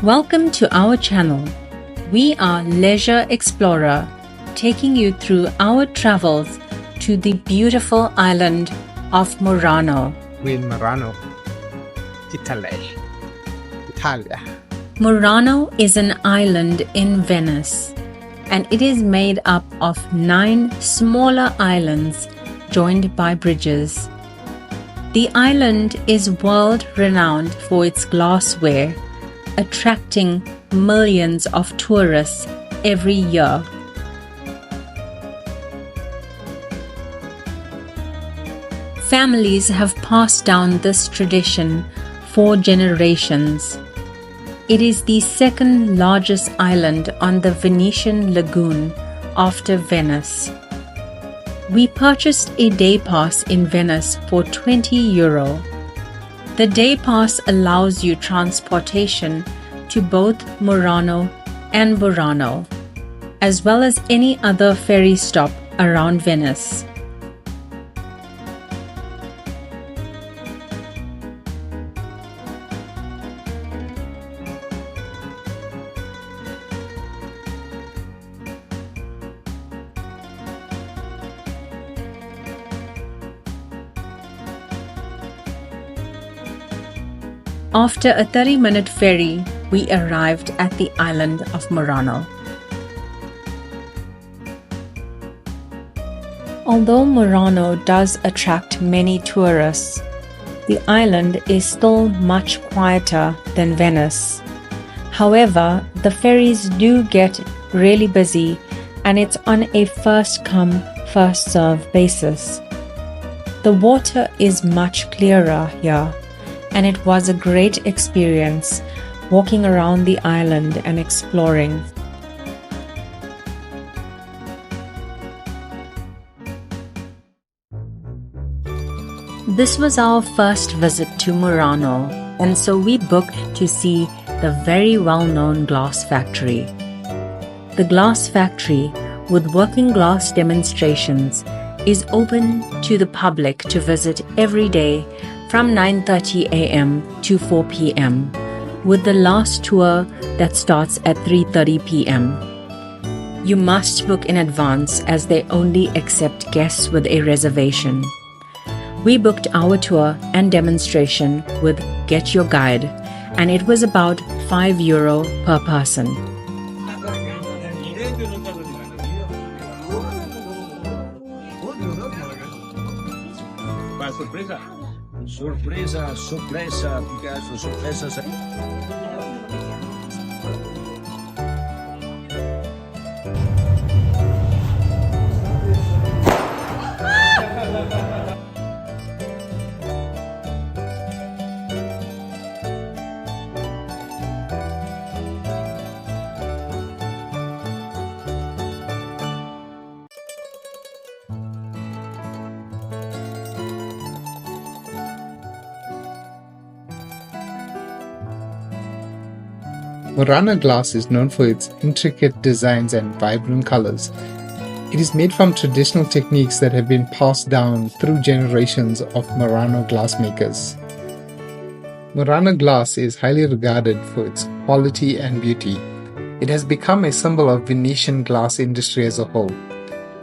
Welcome to our channel. We are Leisure Explorer, taking you through our travels to the beautiful island of Murano. We're in Murano, Italy. Italia. Murano is an island in Venice, and it is made up of 9 smaller islands joined by bridges. The island is world-renowned for its glassware, attracting millions of tourists every year. Families have passed down this tradition for generations. It is the second largest island on the Venetian Lagoon after Venice. We purchased a day pass in Venice for €20. The day pass allows you transportation to both Murano and Murano, as well as any other ferry stop around Venice. After a 30-minute ferry, we arrived at the island of Murano. Although Murano does attract many tourists, the island is still much quieter than Venice. However, the ferries do get really busy, and it's on a first-come, first-served basis. The water is much clearer here, and it was a great experience walking around the island and exploring. This was our first visit to Murano, and so we booked to see the very well-known glass factory. The glass factory, with working glass demonstrations, is open to the public to visit every day from 9:30 a.m. to 4 p.m., with the last tour that starts at 3:30 p.m. You must book in advance as they only accept guests with a reservation. We booked our tour and demonstration with Get Your Guide, and it was about €5 per person. Sorpresa, Picasso, sorpresa. Murano glass is known for its intricate designs and vibrant colors. It is made from traditional techniques that have been passed down through generations of Murano glassmakers. Murano glass is highly regarded for its quality and beauty. It has become a symbol of Venetian glass industry as a whole.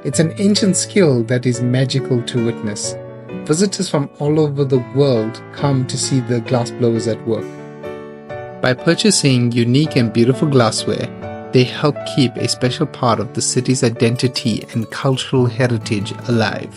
It's an ancient skill that is magical to witness. Visitors from all over the world come to see the glassblowers at work. By purchasing unique and beautiful glassware, they help keep a special part of the city's identity and cultural heritage alive.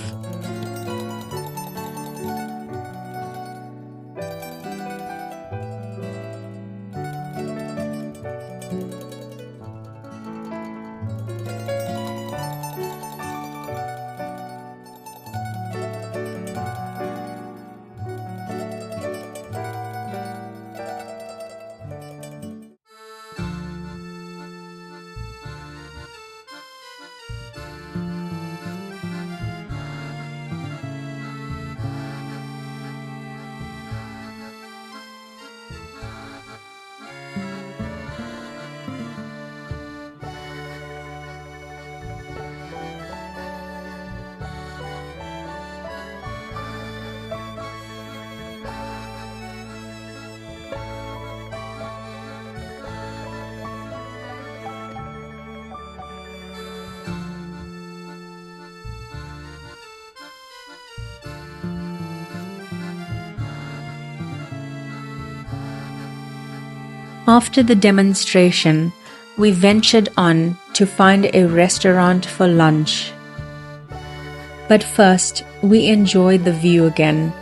After the demonstration, we ventured on to find a restaurant for lunch. But first, we enjoyed the view again,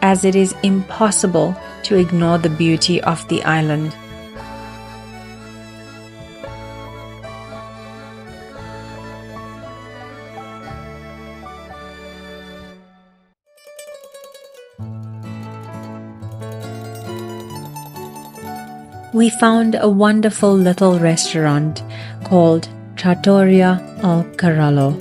as it is impossible to ignore the beauty of the island. We found a wonderful little restaurant called Trattoria al Carallo.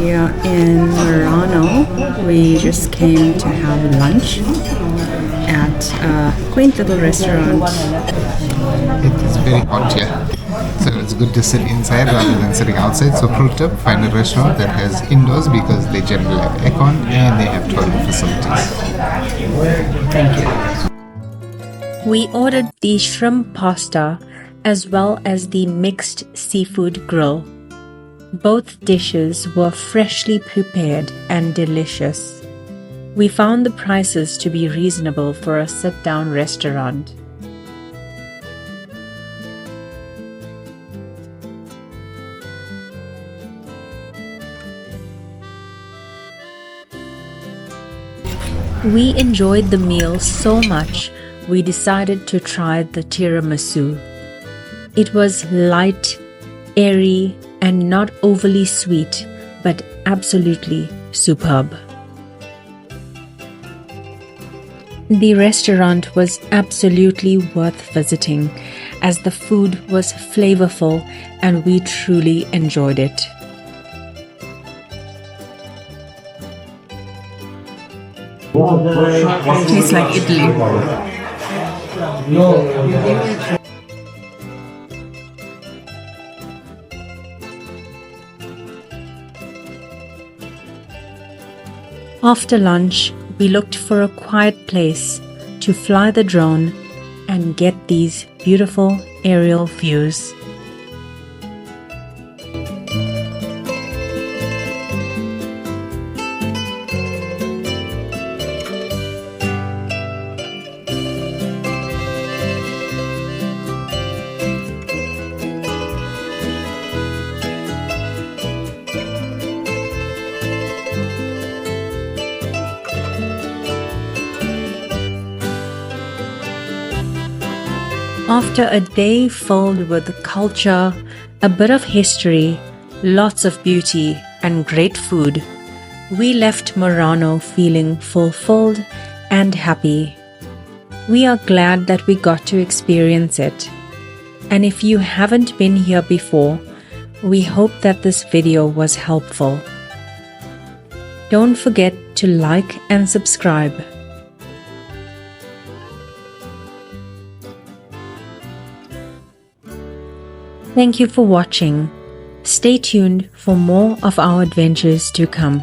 We are in Murano. We just came to have lunch at a quaint little restaurant. It is very hot here, so it's good to sit inside rather than sitting outside. So pro tip, find a restaurant that has indoors because they generally have aircon and they have toilet facilities. Thank you. We ordered the shrimp pasta as well as the mixed seafood grill. Both dishes were freshly prepared and delicious. We found the prices to be reasonable for a sit-down restaurant. We enjoyed the meal so much, we decided to try the tiramisu. It was light, airy, and not overly sweet, but absolutely superb. The restaurant was absolutely worth visiting, as the food was flavorful and we truly enjoyed it. Tastes like Italy. After lunch, we looked for a quiet place to fly the drone and get these beautiful aerial views. After a day filled with culture, a bit of history, lots of beauty, and great food, we left Murano feeling fulfilled and happy. We are glad that we got to experience it. And if you haven't been here before, we hope that this video was helpful. Don't forget to like and subscribe. Thank you for watching. Stay tuned for more of our adventures to come.